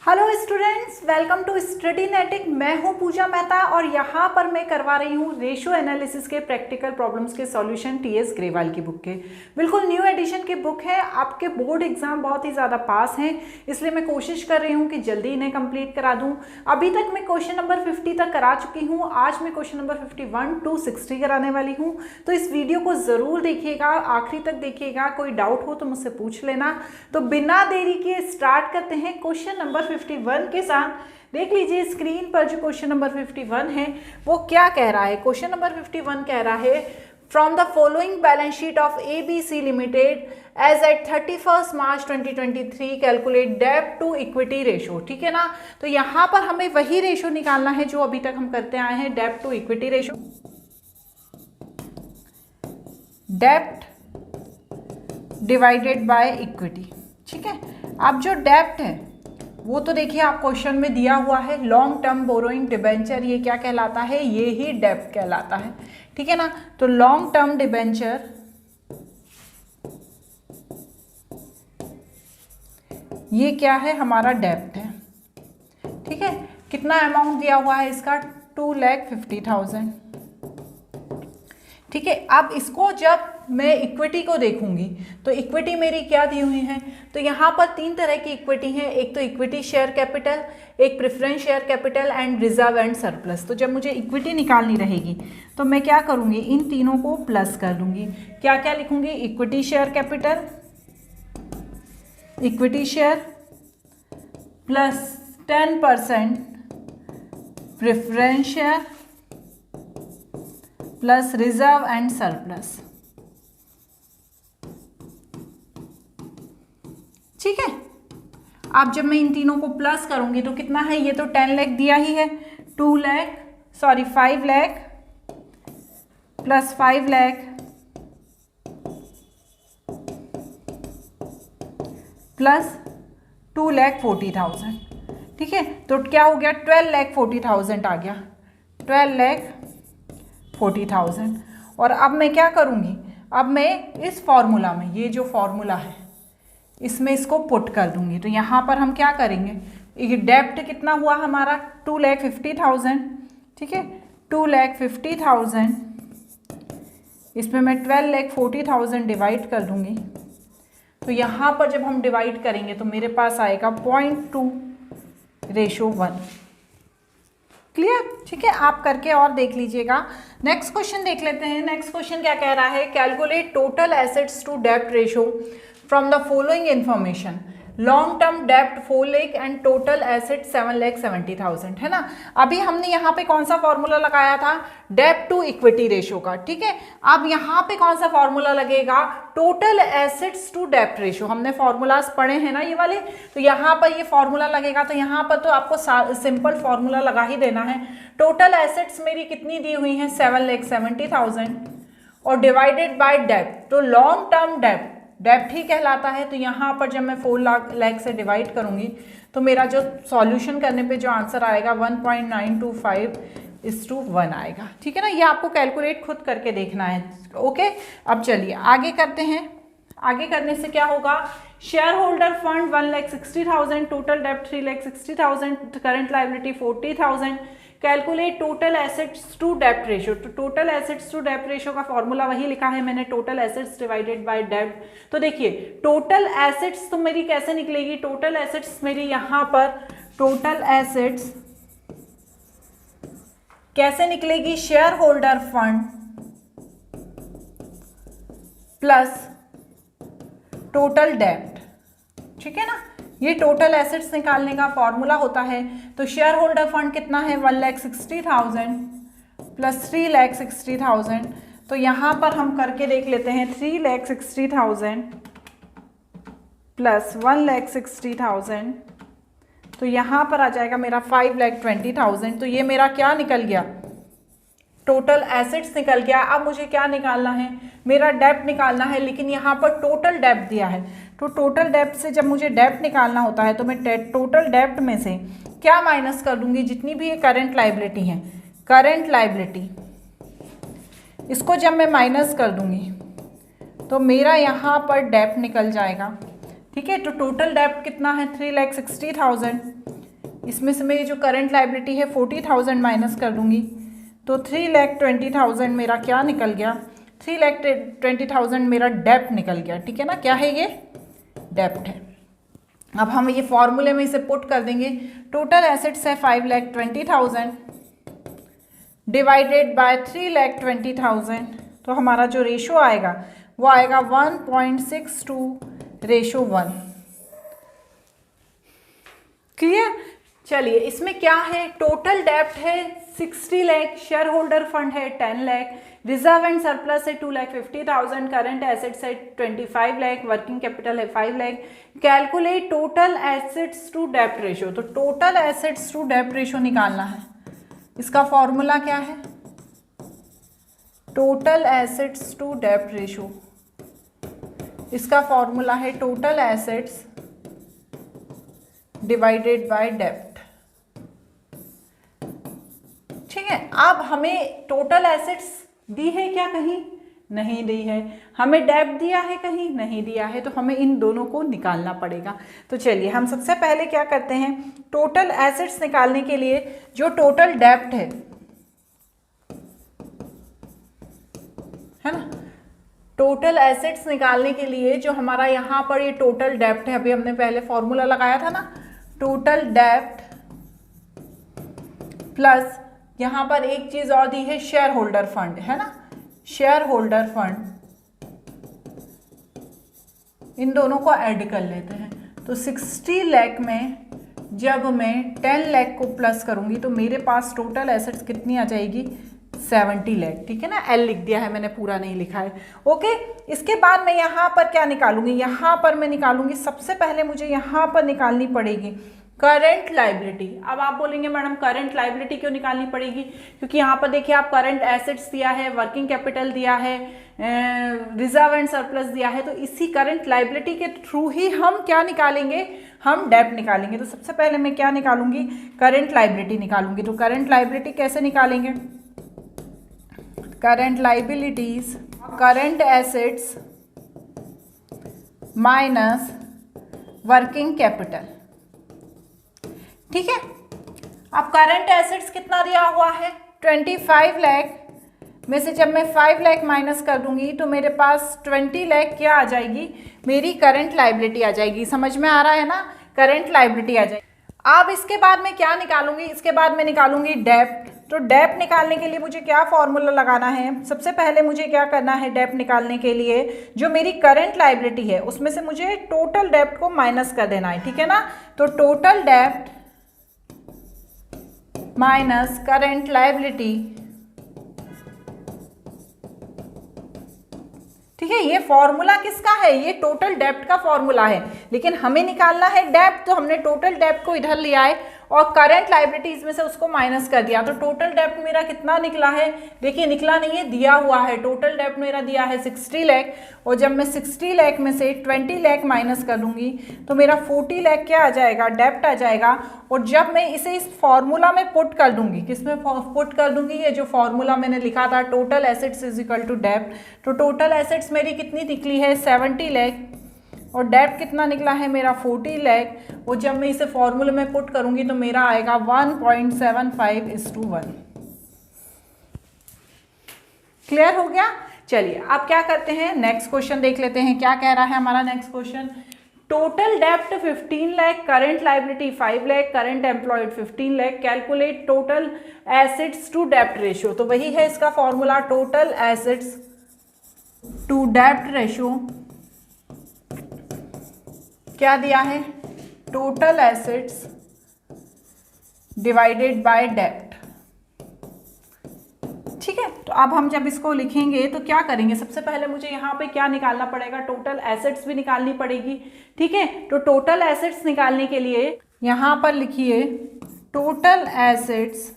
Hello students, welcome to Studynetic. मैं हूं पूजा मेहता और यहाँ पर मैं करवा रही हूँ रेशियो एनालिसिस के प्रैक्टिकल प्रॉब्लम्स के सॉल्यूशन टीएस ग्रेवाल की बुक के। बिल्कुल न्यू एडिशन की बुक है। आपके बोर्ड एग्जाम बहुत ही ज़्यादा पास हैं, इसलिए मैं कोशिश कर रही हूँ कि जल्दी इन्हें कंप्लीट करा दूँ। अभी तक मैं क्वेश्चन नंबर 50 तक करा चुकी हूँ। आज मैं क्वेश्चन नंबर 51 to 60 कराने वाली हूँ, तो इस वीडियो को ज़रूर देखिएगा, आखिरी तक देखिएगा। कोई डाउट हो तो मुझसे पूछ लेना। तो बिना देरी के स्टार्ट करते हैं क्वेश्चन नंबर 51 के साथ। देख लीजिए स्क्रीन पर जो क्वेश्चन नंबर 51 है वो क्या कह रहा है। क्वेश्चन नंबर 51 कह रहा है, from the following balance sheet of ABC limited as at 31 March 2023 calculate डेब्ट टू इक्विटी रेशो। ठीक है ना, तो यहाँ पर हमें वही रेशो निकालना है जो अभी तक हम करते आए हैं, डेब्ट टू इक्विटी रेशो। डेब्ट डिवाइडेड बाय इक्विटी। ठीक है, अब जो डेब्ट है वो तो देखिए आप क्वेश्चन में दिया हुआ है, लॉन्ग टर्म बोरोइंग डिबेंचर, ये क्या कहलाता है, ये ही डेब्ट कहलाता है। ठीक है ना, तो लॉन्ग टर्म डिबेंचर ये क्या है, हमारा डेब्ट है। ठीक है, कितना अमाउंट दिया हुआ है इसका, 2,50,000। ठीक है, अब इसको जब मैं इक्विटी को देखूंगी तो इक्विटी मेरी क्या दी हुई है, तो यहाँ पर तीन तरह की इक्विटी है। एक तो इक्विटी शेयर कैपिटल, एक preference share capital and reserve and surplus. तो जब मुझे इक्विटी निकालनी रहेगी तो मैं क्या करूँगी, इन तीनों को प्लस कर दूंगी। क्या क्या लिखूंगी, equity share capital, equity share plus 10% preference share plus reserve and surplus. ठीक है, अब जब मैं इन तीनों को प्लस करूंगी तो कितना है, ये तो 10 लाख दिया ही है, 5 लाख प्लस 5 लाख प्लस 2,40,000। ठीक है, तो क्या हो गया, 12,40,000 आ गया, 12,40,000। और अब मैं क्या करूँगी, अब मैं इस फॉर्मूला में, ये जो फॉर्मूला है इसमें इसको पुट कर दूंगी। तो यहाँ पर हम क्या करेंगे, ये डेब्ट कितना हुआ हमारा, 2,50,000। ठीक है, 2,50,000 इसमें मैं 12,40,000 डिवाइड कर दूंगी। तो यहाँ पर जब हम डिवाइड करेंगे तो मेरे पास आएगा 0.2:1। क्लियर। ठीक है, आप करके और देख लीजिएगा। नेक्स्ट क्वेश्चन देख लेते हैं। नेक्स्ट क्वेश्चन क्या कह रहा है, कैलकुलेट टोटल एसेट्स टू डेब्ट ratio from the following information, long term डेब्ट 4 लाख एंड टोटल एसेट 7,70,000। है ना, अभी हमने यहाँ पे कौन सा फॉर्मूला लगाया था, डेब्ट टू इक्विटी रेशो का। ठीक है, अब यहाँ पे कौन सा फॉर्मूला लगेगा, टोटल एसेट्स टू डेब्ट रेशो। हमने फॉर्मूलाज पढ़े हैं ना ये वाले, तो यहाँ पर ये फॉर्मूला लगेगा। तो यहाँ पर तो आपको सिंपल फॉर्मूला लगा ही देना है। टोटल एसेट्स मेरी कितनी दी हुई है, 7,70,000 और डिवाइडेड बाय डेब्ट, तो लॉन्ग टर्म डेब्ट डेब्ट ही कहलाता है। तो यहाँ पर जब मैं 4 लाख से डिवाइड करूँगी तो मेरा जो सॉल्यूशन करने पे जो आंसर आएगा 1.925:1 आएगा। ठीक है ना, ये आपको कैलकुलेट खुद करके देखना है। ओके, अब चलिए आगे करते हैं। आगे करने से क्या होगा, शेयर होल्डर फंड 1,60,000, टोटल डेब्ट 3,60,000, current liability 40,000। Calculate total assets to डेब्ट रेशो। तो टोटल एसेट्स टू डेब्ट रेशो का फॉर्मूला वही लिखा है मैंने, टोटल एसेट्स डिवाइडेड बाय डेब्ट। तो देखिए टोटल एसेट्स तो मेरी कैसे निकलेगी, टोटल एसेट्स मेरी यहाँ पर टोटल एसेट्स कैसे निकलेगी, share holder fund plus total डेब्ट। ठीक है ना, ये टोटल एसेट्स निकालने का फॉर्मूला होता है। तो शेयर होल्डर फंड कितना है, 1,60,000 प्लस 3,60,000। तो यहाँ पर हम करके देख लेते हैं, 3,60,000 प्लस 1,60,000, तो यहाँ पर आ जाएगा मेरा 5,20,000। तो ये मेरा क्या निकल गया, टोटल एसेट्स निकल गया। अब मुझे क्या निकालना है, मेरा डेब्ट निकालना है, लेकिन यहाँ पर टोटल डेब्ट दिया है। तो टोटल डेब्ट से जब मुझे डेब्ट निकालना होता है तो मैं टोटल डेब्ट में से क्या माइनस कर दूंगी, जितनी भी ये करंट लायबिलिटी है, करंट लायबिलिटी, इसको जब मैं माइनस कर दूंगी तो मेरा यहाँ पर डेब्ट निकल जाएगा ठीक है। तो टोटल डेप्ट कितना है 3,60,000, इसमें से मेरी जो करंट लाइबिलिटी है 40,000 माइनस कर दूंगी, तो 3,20,000 मेरा क्या निकल गया, 3,20,000 मेरा डेप्ट निकल गया। ठीक है ना, क्या है ये, डेप्ट है। अब हम ये फॉर्मूले में इसे पुट कर देंगे, टोटल एसेट्स है 5,20,000 डिवाइडेड बाय 3,20,000, तो हमारा जो रेशो आएगा वो आएगा 1.62:1। क्लियर। चलिए इसमें क्या है, टोटल डेप्ट है 60 लाख, शेयर होल्डर फंड है 10 लाख, रिजर्व एंड सरप्लस है 2,50,000, करंट एसेट्स है 25 लाख, वर्किंग कैपिटल है 5 lakh. Calculate total assets to डेप्ट रेशियो, तो टोटल एसेट्स टू डेप्ट रेशियो निकालना है। इसका फॉर्मूला क्या है, टोटल एसेट्स टू डेप्ट रेशियो, इसका फॉर्मूला है टोटल एसेट्स डिवाइडेड बाय डेप्ट। ठीक है। अब हमें टोटल एसेट्स दी है क्या, कहीं नहीं दी है, हमें डेप्ट दिया है, कहीं नहीं दिया है, तो हमें इन दोनों को निकालना पड़ेगा। तो चलिए हम सबसे पहले क्या करते हैं, टोटल एसेट्स निकालने के लिए जो टोटल डेप्ट है ना, टोटल एसेट्स निकालने के लिए जो हमारा यहाँ पर ये टोटल डेप्ट है, अभी हमने पहले फॉर्मूला लगाया था ना, टोटल डेप्ट प्लस यहाँ पर एक चीज और दी है, शेयर होल्डर फंड है ना, शेयर होल्डर फंड, इन दोनों को ऐड कर लेते हैं। तो 60 लाख में जब मैं 10 लाख को प्लस करूंगी तो मेरे पास टोटल एसेट्स कितनी आ जाएगी, 70 लाख। ठीक है ना, एल लिख दिया है मैंने, पूरा नहीं लिखा है। ओके, इसके बाद मैं यहाँ पर क्या निकालूंगी, यहाँ पर मैं निकालूंगी, सबसे पहले मुझे यहाँ पर निकालनी पड़ेगी करंट लाइबिलिटी। अब आप बोलेंगे मैडम करंट लाइबिलिटी क्यों निकालनी पड़ेगी, क्योंकि यहाँ पर देखिए आप करंट एसेट्स दिया है, वर्किंग कैपिटल दिया है, रिजर्व एंड सरप्लस दिया है, तो इसी करंट लाइबिलिटी के थ्रू ही हम क्या निकालेंगे, हम डेप्ट निकालेंगे। तो सबसे पहले मैं क्या निकालूंगी, करंट लाइबिलिटी निकालूंगी। तो करंट लाइबिलिटी कैसे निकालेंगे, current liabilities current assets minus working capital. ठीक है। अब करंट एसेट्स कितना दिया हुआ है, 25 लाख में से जब मैं 5 लाख माइनस कर दूंगी तो मेरे पास 20 लाख क्या आ जाएगी, मेरी करंट लाइबिलिटी आ जाएगी। समझ में आ रहा है ना, करंट लाइबिलिटी आ जाएगी। अब इसके बाद मैं क्या निकालूंगी, इसके बाद मैं निकालूंगी डेप्ट। तो डेप्ट निकालने के लिए मुझे क्या फॉर्मूला लगाना है, सबसे पहले मुझे क्या करना है, डेप्ट निकालने के लिए जो मेरी करंट लाइबिलिटी है उसमें से मुझे टोटल डेप्ट को माइनस कर देना है। ठीक है ना, तो टोटल डेप्ट माइनस करंट लाइबिलिटी। ठीक है, ये फॉर्मूला किसका है, ये टोटल डेप्ट का फॉर्मूला है, लेकिन हमें निकालना है डेप्ट, तो हमने टोटल डेप्ट को इधर लिया है और करंट लाइबिलिटीज में से उसको माइनस कर दिया। तो टोटल डेप्ट मेरा कितना निकला है, देखिए निकला नहीं है, दिया हुआ है। टोटल डेप्ट मेरा दिया है 60 लाख, और जब मैं 60 लाख में से 20 लाख माइनस कर दूंगी तो मेरा 40 लाख क्या आ जाएगा, डेप्ट आ जाएगा। और जब मैं इसे इस फॉर्मूला में पुट कर दूंगी, किसमें पुट कर दूंगी, ये जो फॉर्मूला मैंने लिखा था total assets is equal to डेप्ट, तो टोटल एसेट्स मेरी कितनी निकली है 70 लाख और डेप्ट कितना निकला है मेरा 40 लाख। और जब मैं इसे फॉर्मूले में पुट करूंगी तो मेरा आएगा 1.75:1। क्लियर हो गया। चलिए अब क्या करते हैं, नेक्स्ट क्वेश्चन देख लेते हैं, क्या कह रहा है हमारा नेक्स्ट क्वेश्चन। टोटल डेप्ट 15 lakh, current liability 5 lakh, current employed 15 lakh, calculate total assets to डेप्ट रेशियो। तो वही है इसका फॉर्मूला, टोटल एसेट्स टू डेप्ट रेशियो क्या दिया है, टोटल एसेट्स डिवाइडेड बाय डेप्ट। ठीक है, तो अब हम जब इसको लिखेंगे तो क्या करेंगे, सबसे पहले मुझे यहाँ पे क्या निकालना पड़ेगा, टोटल एसेट्स भी निकालनी पड़ेगी। ठीक है, तो टोटल एसेट्स निकालने के लिए यहाँ पर लिखिए टोटल एसेट्स।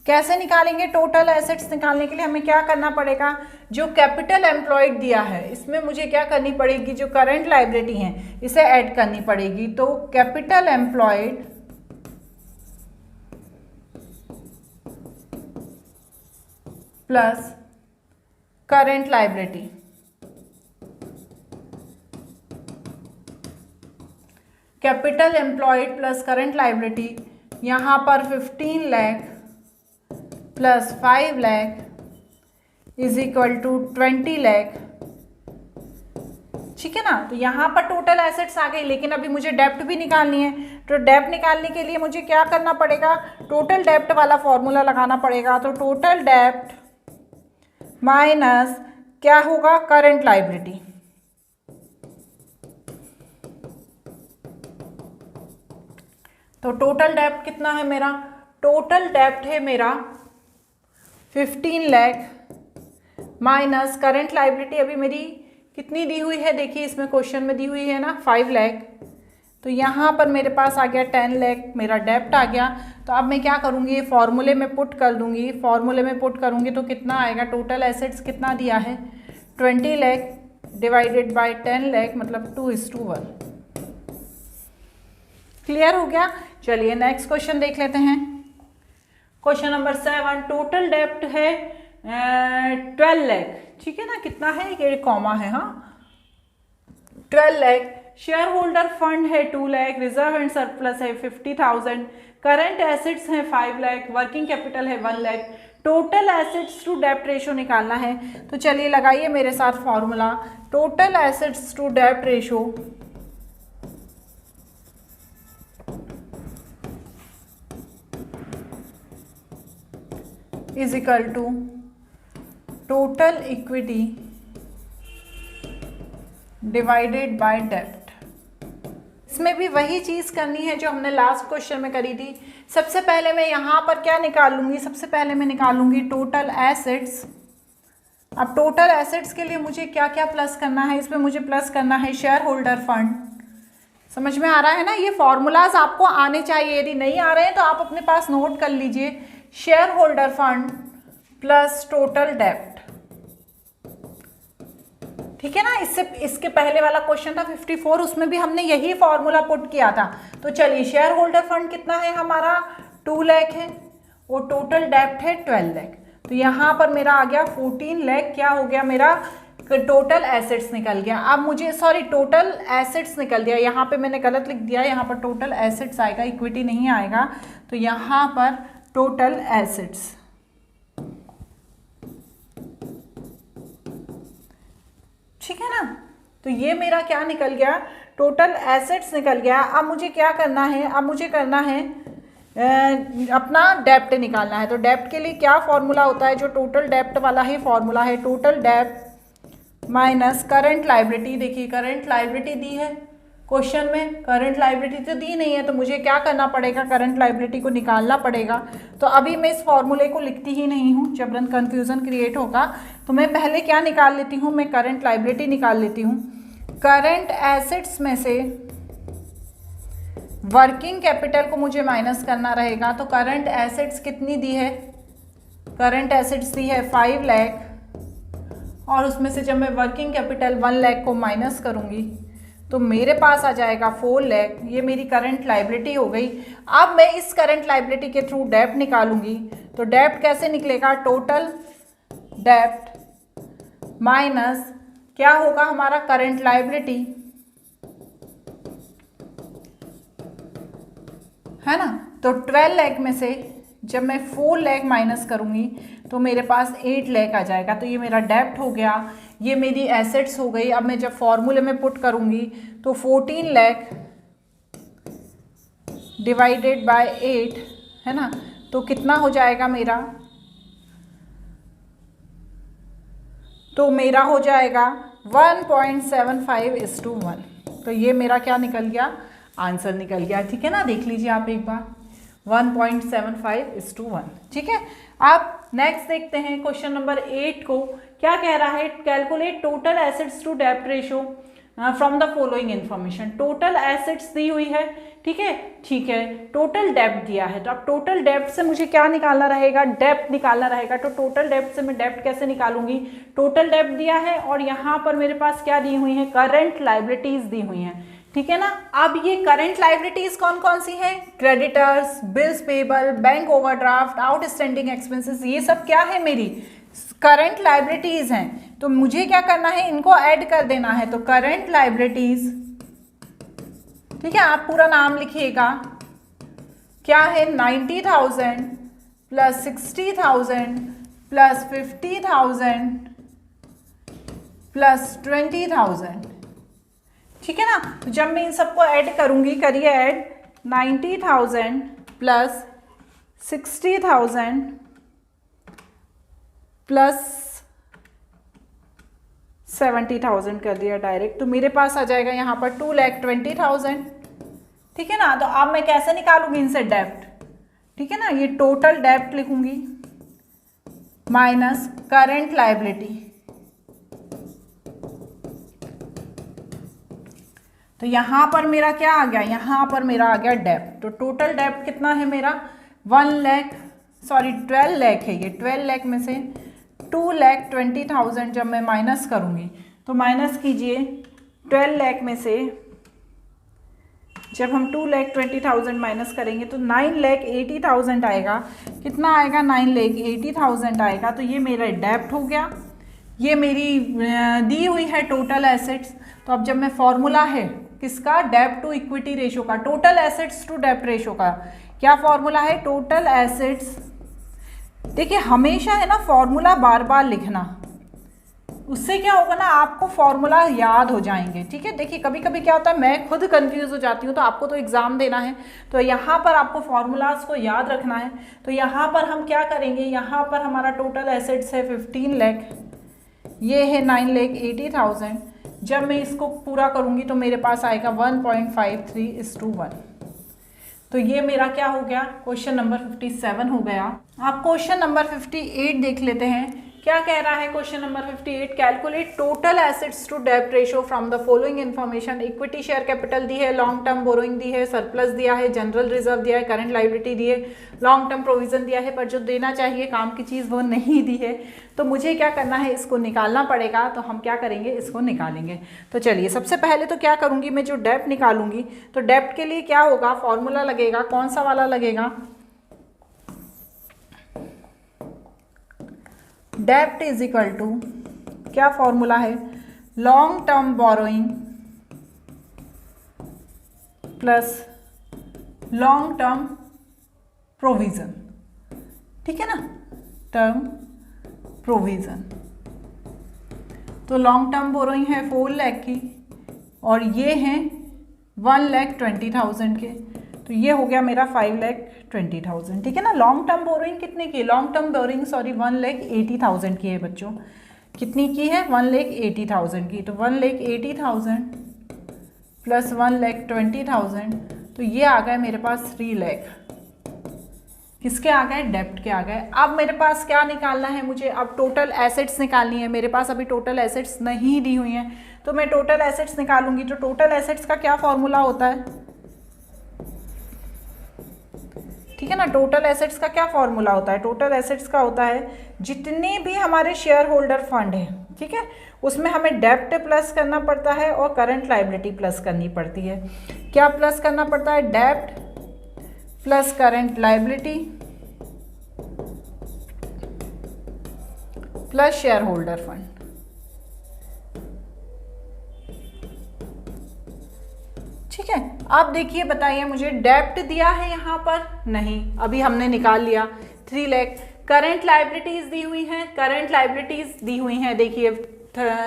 कैसे निकालेंगे, टोटल एसेट्स निकालने के लिए हमें क्या करना पड़ेगा, जो कैपिटल एम्प्लॉयड दिया है इसमें मुझे क्या करनी पड़ेगी, जो करंट लाइबिलिटी है इसे ऐड करनी पड़ेगी। तो capital employed plus current liability. Capital employed plus current liability, यहाँ पर 15 lakh plus 5 lakh is equal to 20 lakh. ठीक है ना, तो यहाँ पर टोटल एसेट्स आ गई, लेकिन अभी मुझे डेप्ट भी निकालनी है। तो डेप्ट निकालने के लिए मुझे क्या करना पड़ेगा, टोटल डेप्ट वाला फॉर्मूला लगाना पड़ेगा। तो टोटल डेप्ट माइनस क्या होगा, करंट लाइबिलिटी। तो टोटल डेप्ट कितना है मेरा, टोटल डेप्ट है मेरा 15 लाख माइनस करंट लाइबिलिटी अभी मेरी कितनी दी हुई है, देखिए इसमें क्वेश्चन में दी हुई है ना 5 लाख। तो यहाँ पर मेरे पास आ गया 10 लाख मेरा डेप्ट आ गया। तो अब मैं क्या करूँगी, फॉर्मूले में पुट कर दूँगी। फॉर्मूले में पुट करूँगी तो कितना आएगा, टोटल एसेट्स कितना दिया है 20 लाख डिवाइडेड बाय 10 लाख मतलब 2:1। क्लियर हो गया। चलिए नेक्स्ट क्वेश्चन देख लेते हैं। क्वेश्चन नंबर 7, टोटल डेप्ट है 12 लाख। ठीक है ना, कितना है, एक कॉमा है, हाँ 12 लाख। शेयर होल्डर फंड है 2 लाख, रिजर्व एंड सरप्लस है 50,000, करंट एसेट्स हैं 5 लाख, वर्किंग कैपिटल है 1 लाख। टोटल एसेट्स टू डेप्ट रेशो निकालना है। तो चलिए लगाइए मेरे साथ फॉर्मूला, टोटल एसेट्स टू डेप्ट ratio is equal to total equity divided by डेप्ट। इसमें भी वही चीज़ करनी है जो हमने लास्ट क्वेश्चन में करी थी। सबसे पहले मैं यहाँ पर क्या निकालूंगी, सबसे पहले मैं निकालूंगी टोटल एसेट्स। अब टोटल एसेट्स के लिए मुझे क्या क्या प्लस करना है, इसमें मुझे प्लस करना है शेयर होल्डर फंड। समझ में आ रहा है ना, ये फॉर्मूलाज आपको आने चाहिए, यदि नहीं आ रहे हैं तो आप अपने पास नोट कर लीजिए। Shareholder fund plus total डेप्ट। ठीक है ना, इसके पहले वाला क्वेश्चन था 54, उसमें भी हमने यही फॉर्मूला पुट किया था। तो चलिए शेयर होल्डर फंड कितना है हमारा 2 लाख है और टोटल डेप्ट है 12 लाख। तो यहाँ पर मेरा आ गया 14 लाख, क्या हो गया मेरा टोटल एसेट्स निकल गया। अब मुझे टोटल एसेट्स निकल गया, यहाँ पे मैंने गलत लिख दिया, यहाँ पर टोटल एसेट्स आएगा, इक्विटी नहीं आएगा। तो यहाँ पर टोटल एसेट्स ठीक है ना, तो ये मेरा क्या निकल गया, टोटल एसेट्स निकल गया। अब मुझे क्या करना है, अब मुझे करना है अपना डेप्ट निकालना है। तो डेप्ट के लिए क्या फॉर्मूला होता है, जो टोटल डेप्ट वाला ही फॉर्मूला है, टोटल डेप्ट माइनस करंट लाइबिलिटी। देखिए करंट लाइबिलिटी दी है क्वेश्चन में, करंट लाइबिलिटी तो दी नहीं है, तो मुझे क्या करना पड़ेगा, करंट लाइबिलिटी को निकालना पड़ेगा। तो अभी मैं इस फॉर्मूले को लिखती ही नहीं हूँ, जबरन कन्फ्यूज़न क्रिएट होगा। तो मैं पहले क्या निकाल लेती हूँ, मैं करंट लाइबिलिटी निकाल लेती हूँ। करंट एसेट्स में से वर्किंग कैपिटल को मुझे माइनस करना रहेगा। तो करंट एसेट्स कितनी दी है, करंट एसेट्स दी है 5 लाख, और उसमें से जब मैं वर्किंग कैपिटल 1 लाख को माइनस करूँगी तो मेरे पास आ जाएगा 4 लाख। ये मेरी करंट लाइबिलिटी हो गई। अब मैं इस करंट लाइबिलिटी के थ्रू डेप्ट निकालूंगी। तो डेप्ट कैसे निकलेगा, टोटल डेप्ट माइनस क्या होगा हमारा करंट लाइबिलिटी, है ना। तो 12 लाख में से जब मैं 4 लाख माइनस करूंगी तो मेरे पास 8 लाख आ जाएगा। तो ये मेरा डेप्ट हो गया, ये मेरी एसेट्स हो गई। अब मैं जब फॉर्मूले में पुट करूंगी तो 14 लाख डिवाइडेड बाय 8, है ना, तो कितना हो जाएगा मेरा, तो मेरा हो जाएगा 1.75:1। तो ये मेरा क्या निकल गया, आंसर निकल गया। ठीक है ना, देख लीजिए आप एक बार, 1.75:1। ठीक है। अब नेक्स्ट देखते हैं क्वेश्चन नंबर 8 को, क्या कह रहा है, कैलकुलेट टोटल एसेट्स टू डेप्ट ratio from the following information. Total assets दी हुई है, ठीक है, ठीक है, टोटल डेप्ट दिया है। तो अब टोटल डेप्ट से मुझे क्या निकालना रहेगा, डेप्ट निकालना रहेगा। तो टोटल डेप्ट से मैं डेप्ट कैसे निकालूंगी, टोटल डेप्ट दिया है और यहाँ पर मेरे पास क्या दी हुई है, करंट लाइबिलिटीज दी हुई हैं, ठीक है ना। अब ये करंट लाइबिलिटीज कौन कौन सी हैं, creditors, bills payable, bank overdraft, outstanding expenses, ये सब क्या है, मेरी करंट लाइबिलिटीज हैं। तो मुझे क्या करना है, इनको ऐड कर देना है। तो करंट लाइबिलिटीज ठीक है, आप पूरा नाम लिखिएगा। क्या है 90,000 प्लस 60,000 प्लस 50,000 प्लस 20,000। ठीक है ना, तो जब मैं इन सबको ऐड करूंगी, करिए ऐड, 90,000 प्लस 60,000 प्लस 70,000 कर दिया डायरेक्ट, तो मेरे पास आ जाएगा यहाँ पर 2,20,000। ठीक है ना, तो अब मैं कैसे निकालूंगी इनसे डेब्ट। ठीक है ना, ये टोटल डेब्ट लिखूंगी माइनस करंट लायबिलिटी। तो यहां पर मेरा क्या आ गया, यहां पर मेरा आ गया डेब्ट। तो टोटल डेब्ट कितना है मेरा 12 लाख है ये। 12 लाख में से 2,20,000 जब मैं माइनस करूंगी, तो माइनस कीजिए 12 लाख में से जब हम 2,20,000 माइनस करेंगे तो 9,80,000 आएगा। कितना आएगा, 9,80,000 आएगा। तो ये मेरा डेब्ट हो गया। ये मेरी दी हुई है टोटल एसेट्स। तो अब जब मैं फॉर्मूला है किसका, डेब्ट टू इक्विटी रेशो का, टोटल एसेट्स टू डेब्ट रेशो का क्या फॉर्मूला है, टोटल एसेट्स। देखिए हमेशा है ना फॉर्मूला बार बार लिखना, उससे क्या होगा ना, आपको फॉर्मूला याद हो जाएंगे। ठीक है, देखिए कभी कभी क्या होता है, मैं खुद कंफ्यूज हो जाती हूँ, तो आपको तो एग्जाम देना है, तो यहाँ पर आपको फॉर्मूलाज को याद रखना है। तो यहाँ पर हम क्या करेंगे, यहाँ पर हमारा टोटल एसेट्स है 15 लाख, ये है 9,80,000। जब मैं इसको पूरा करूँगी तो मेरे पास आएगा 1.53:1। तो ये मेरा क्या हो गया, क्वेश्चन नंबर 57 हो गया। आप क्वेश्चन नंबर 58 देख लेते हैं। क्या कह रहा है question number 58, calculate total assets to डेब्ट ratio from the following information. Equity share capital दी है, लॉन्ग टर्म बोरोइंग दी है, सरप्लस दिया है, जनरल रिजर्व दिया है, करंट लायबिलिटी दी है, लॉन्ग टर्म प्रोविजन दिया है, पर जो देना चाहिए काम की चीज़ वो नहीं दी है। तो मुझे क्या करना है, इसको निकालना पड़ेगा। तो हम क्या करेंगे, इसको निकालेंगे। तो चलिए सबसे पहले तो क्या करूँगी, मैं जो डेब्ट निकालूंगी, तो डेब्ट के लिए क्या होगा, फॉर्मूला लगेगा, कौन सा वाला लगेगा, डेब्ट इज इक्वल टू, क्या फॉर्मूला है, long term borrowing plus long term provision. ठीक है ना, टर्म प्रोविजन। तो लॉन्ग टर्म बोरोइंग है 4 लाख की, और ये हैं 1,20,000 के, तो ये हो गया मेरा 5,20,000। ठीक है ना, लॉन्ग टर्म बोरोइंग कितने की, लॉन्ग टर्म बोरोइंग 1,80,000 की है बच्चों। कितनी की है, 1,80,000 की। तो 1,80,000 प्लस 1,20,000, तो ये आ गए मेरे पास 3 लाख। किसके आ गए, डेब्ट के आ गए। अब मेरे पास क्या निकालना है मुझे, अब टोटल एसेट्स निकालनी है। मेरे पास अभी टोटल एसेट्स नहीं दी हुई हैं, तो मैं टोटल एसेट्स निकालूंगी। तो टोटल एसेट्स का क्या फॉर्मूला होता है, ठीक है ना, टोटल एसेट्स का क्या फॉर्मूला होता है, टोटल एसेट्स का होता है जितने भी हमारे शेयर होल्डर फंड है, ठीक है, उसमें हमें डेब्ट प्लस करना पड़ता है और करंट लायबिलिटी प्लस करनी पड़ती है। क्या प्लस करना पड़ता है, डेब्ट plus current liability plus share holder fund. ठीक है, अब देखिए बताइए मुझे, डेब्ट दिया है यहाँ पर, नहीं, अभी हमने निकाल लिया 3 लाख। करंट लायबिलिटीज दी हुई हैं, करंट लायबिलिटीज दी हुई हैं, देखिए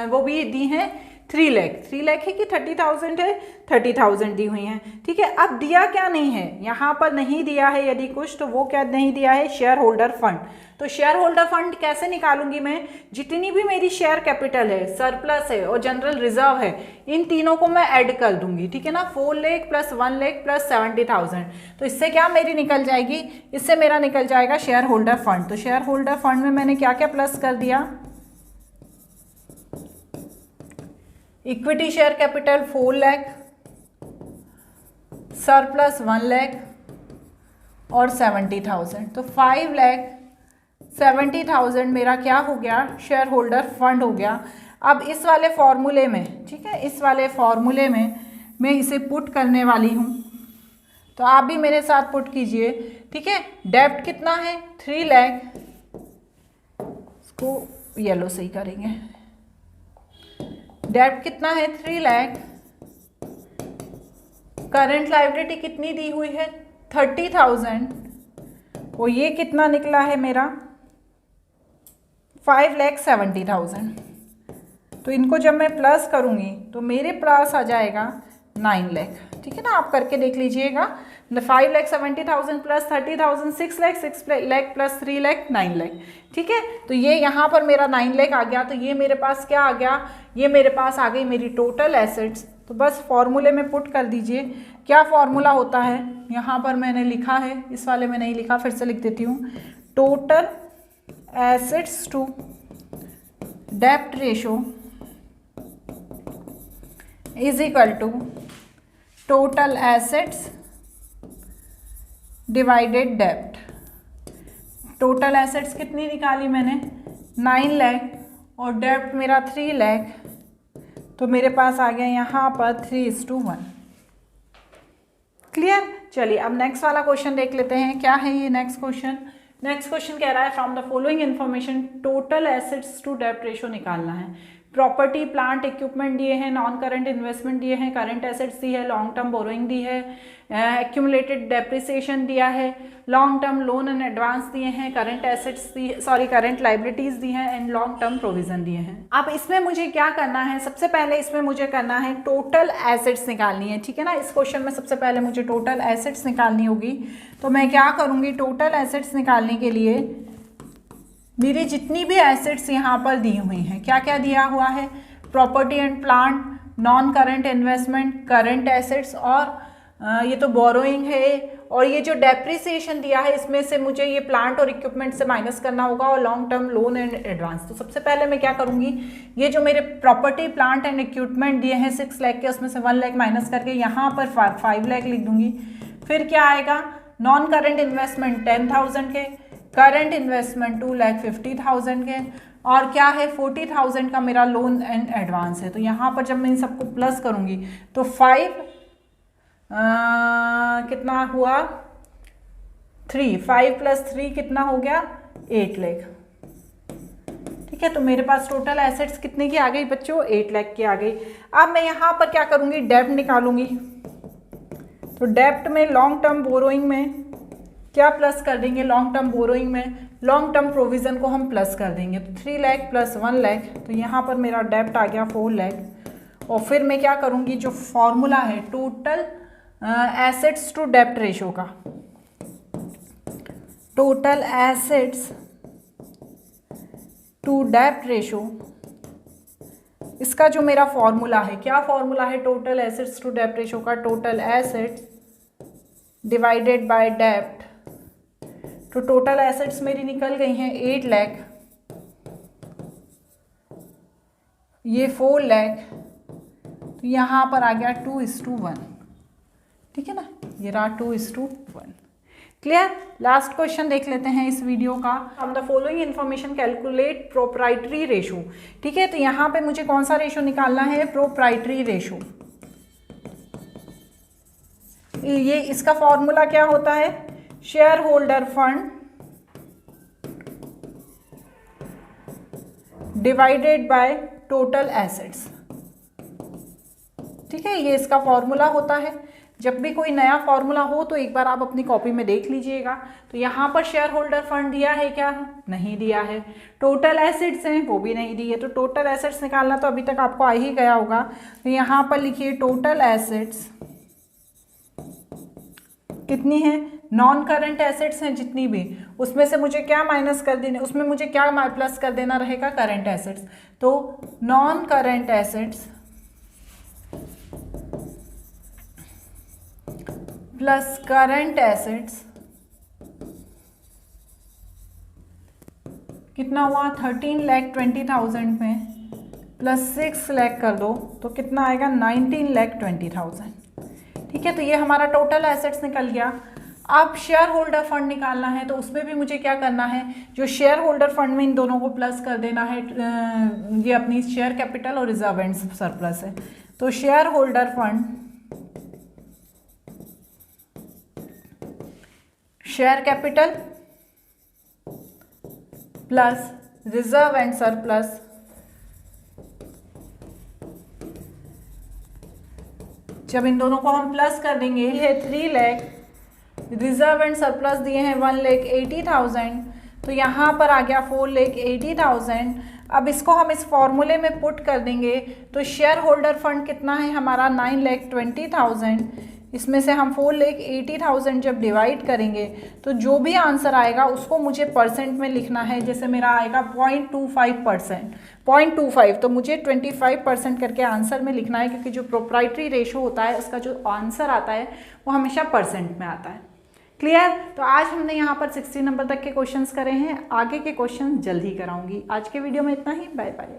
वो भी दी हैं 3 लाख। 3 लाख है कि 30,000 है, 30,000 दी हुई हैं। ठीक है, अब दिया क्या नहीं है, यहाँ पर नहीं दिया है यदि कुछ, तो वो क्या नहीं दिया है, शेयर होल्डर फंड। तो शेयर होल्डर फंड कैसे निकालूंगी मैं, जितनी भी मेरी शेयर कैपिटल है, सरप्लस है और जनरल रिजर्व है, इन तीनों को मैं ऐड कर दूंगी। ठीक है ना, 4 लाख प्लस 1 लाख प्लस 70,000, तो इससे क्या मेरी निकल जाएगी, इससे मेरा निकल जाएगा शेयर होल्डर फंड। तो शेयर होल्डर फंड में मैंने क्या क्या प्लस कर दिया, equity share capital 4 lakh, surplus 1 lakh और 70,000, तो 5,70,000 मेरा क्या हो गया, शेयर होल्डर फंड हो गया। अब इस वाले फॉर्मूले में, ठीक है, इस वाले फॉर्मूले में मैं इसे पुट करने वाली हूँ, तो आप भी मेरे साथ पुट कीजिए। ठीक है, डेब्ट कितना है 3 लाख, इसको येलो से ही करेंगे, डेब्ट कितना है 3 लाख करंट लायबिलिटी कितनी दी हुई है 30,000, और ये कितना निकला है मेरा 5,70,000। तो इनको जब मैं प्लस करूँगी तो मेरे पास आ जाएगा 9 लाख। ठीक है ना, आप करके देख लीजिएगा। 5,70,000 प्लस 30,000 6 लाख, 6 लाख प्लस 3 लाख 9 लाख। ठीक है, तो ये यहाँ पर मेरा 9 लाख आ गया। तो ये मेरे पास क्या आ गया, ये मेरे पास आ गई मेरी टोटल एसेट्स। तो बस फॉर्मूले में पुट कर दीजिए। क्या फॉर्मूला होता है, यहाँ पर मैंने लिखा है, इस वाले में नहीं लिखा, फिर से लिख देती हूँ। टोटल एसेट्स टू डेप्ट ratio is equal to total assets divided dept. Total assets कितनी निकाली मैंने 9 लाख, और डेप्ट मेरा 3 लाख। तो मेरे पास आ गया यहाँ पर 3:1। क्लियर। चलिए अब नेक्स्ट वाला क्वेश्चन देख लेते हैं। क्या है ये नेक्स्ट क्वेश्चन। नेक्स्ट क्वेश्चन कह रहा है from the following information total assets to डेप्ट रेशो निकालना है। प्रॉपर्टी प्लांट इक्विपमेंट दिए हैं, नॉन करंट इन्वेस्टमेंट दिए हैं, करंट एसेट्स दी है, लॉन्ग टर्म बोरोइंग दी है, एक्यूमुलेटेड डेप्रिसिएशन दिया है, long term loan and advance दिए हैं, करंट एसेट्स दी, करंट लाइबिलिटीज दी हैं, एंड लॉन्ग टर्म प्रोविजन दिए हैं। अब इसमें मुझे क्या करना है, सबसे पहले इसमें मुझे करना है टोटल एसेट्स निकालनी है। ठीक है ना, इस क्वेश्चन में सबसे पहले मुझे टोटल एसेट्स निकालनी होगी। तो मैं क्या करूँगी, टोटल एसेट्स निकालने के लिए मेरी जितनी भी एसेट्स यहाँ पर दी हुई हैं, क्या क्या दिया हुआ है, property and plant, non current investment, current assets, और ये तो बोरोइंग है, और ये जो डेप्रिसिएशन दिया है इसमें से मुझे ये प्लांट और इक्विपमेंट से माइनस करना होगा, और long term loan and advance. तो सबसे पहले मैं क्या करूँगी, ये जो मेरे प्रॉपर्टी प्लांट एंड इक्विपमेंट दिए हैं 6 लाख के, उसमें से 1 लाख माइनस करके यहाँ पर 5 लाख लिख दूंगी। फिर क्या आएगा, नॉन करंट इन्वेस्टमेंट 10,000 के, करंट इन्वेस्टमेंट 2,50,000 के, और क्या है 40,000 का मेरा लोन एंड एडवांस है। तो यहाँ पर जब मैं इन सबको प्लस करूँगी तो 5 कितना हुआ 5 प्लस 3 कितना हो गया 8 लाख। ठीक है, तो मेरे पास टोटल एसेट्स कितने की आ गई बच्चों, 8 लाख की आ गई। अब मैं यहाँ पर क्या करूँगी, डेब्ट निकालूंगी। तो डेब्ट में लॉन्ग टर्म बोरोइंग में क्या प्लस कर देंगे, लॉन्ग टर्म बोरोइंग में लॉन्ग टर्म प्रोविजन को हम प्लस कर देंगे। तो 3 लाख प्लस 1 लाख, तो यहाँ पर मेरा डेब्ट आ गया 4 लाख। और फिर मैं क्या करूँगी, जो फॉर्मूला है टोटल एसेट्स टू डेब्ट रेशो का, टोटल एसेट्स टू डेब्ट रेशो, इसका जो मेरा फॉर्मूला है, क्या फॉर्मूला है टोटल एसेट्स टू डेब्ट रेशो का, टोटल एसेट्स डिवाइडेड बाय डेब्ट। तो टोटल एसेट्स मेरी निकल गई हैं 8 लाख, ये 4 लाख, तो यहाँ पर आ गया 2:1। ठीक है ना, ये रहा 2:1। क्लियर। लास्ट क्वेश्चन देख लेते हैं इस वीडियो का। From the following information calculate proprietary ratio. ठीक है, तो यहाँ पे मुझे कौन सा रेशो निकालना है, प्रोप्राइटरी रेशो। ये इसका फॉर्मूला क्या होता है, share holder fund divided by total assets. ठीक है, ये इसका फॉर्मूला होता है। जब भी कोई नया फॉर्मूला हो तो एक बार आप अपनी कॉपी में देख लीजिएगा। तो यहाँ पर शेयर होल्डर फंड दिया है क्या, नहीं दिया है। टोटल एसेट्स हैं, वो भी नहीं दी है। तो टोटल एसेट्स निकालना तो अभी तक आपको आ ही गया होगा। तो यहाँ पर लिखिए टोटल एसेट्स कितनी है, नॉन करंट एसेट्स हैं जितनी भी, उसमें से मुझे क्या माइनस कर देने, उसमें मुझे क्या प्लस कर देना रहेगा, करंट एसेट्स। तो non current assets plus current assets कितना हुआ 13,20,000 में प्लस 6 लाख कर दो तो कितना आएगा 19,20,000। ठीक है, तो ये हमारा टोटल एसेट्स निकल गया। अब शेयर होल्डर फंड निकालना है, तो उसमें भी मुझे क्या करना है, जो शेयर होल्डर फंड में इन दोनों को प्लस कर देना है। ये अपनी शेयर कैपिटल और रिजर्व एंड सरप्लस है। तो share holder fund, share capital plus reserve and surplus जब इन दोनों को हम प्लस कर देंगे, ये है 3 लाख, रिजर्व एंड सरप्लस दिए हैं 1,80,000, तो यहाँ पर आ गया 4,80,000। अब इसको हम इस फॉर्मूले में पुट कर देंगे तो शेयर होल्डर फंड कितना है हमारा 9,20,000। इसमें से हम 4,80,000 जब डिवाइड करेंगे तो जो भी आंसर आएगा उसको मुझे परसेंट में लिखना है। जैसे मेरा आएगा 0.25%, 0.25, तो मुझे 25% करके आंसर में लिखना है, क्योंकि जो प्रोप्राइटरी रेशो होता है उसका जो आंसर आता है वो हमेशा परसेंट में आता है। क्लियर? तो आज हमने यहाँ पर 60 नंबर तक के क्वेश्चंस करे हैं, आगे के क्वेश्चन जल्द ही कराऊंगी। आज के वीडियो में इतना ही, बाय बाय।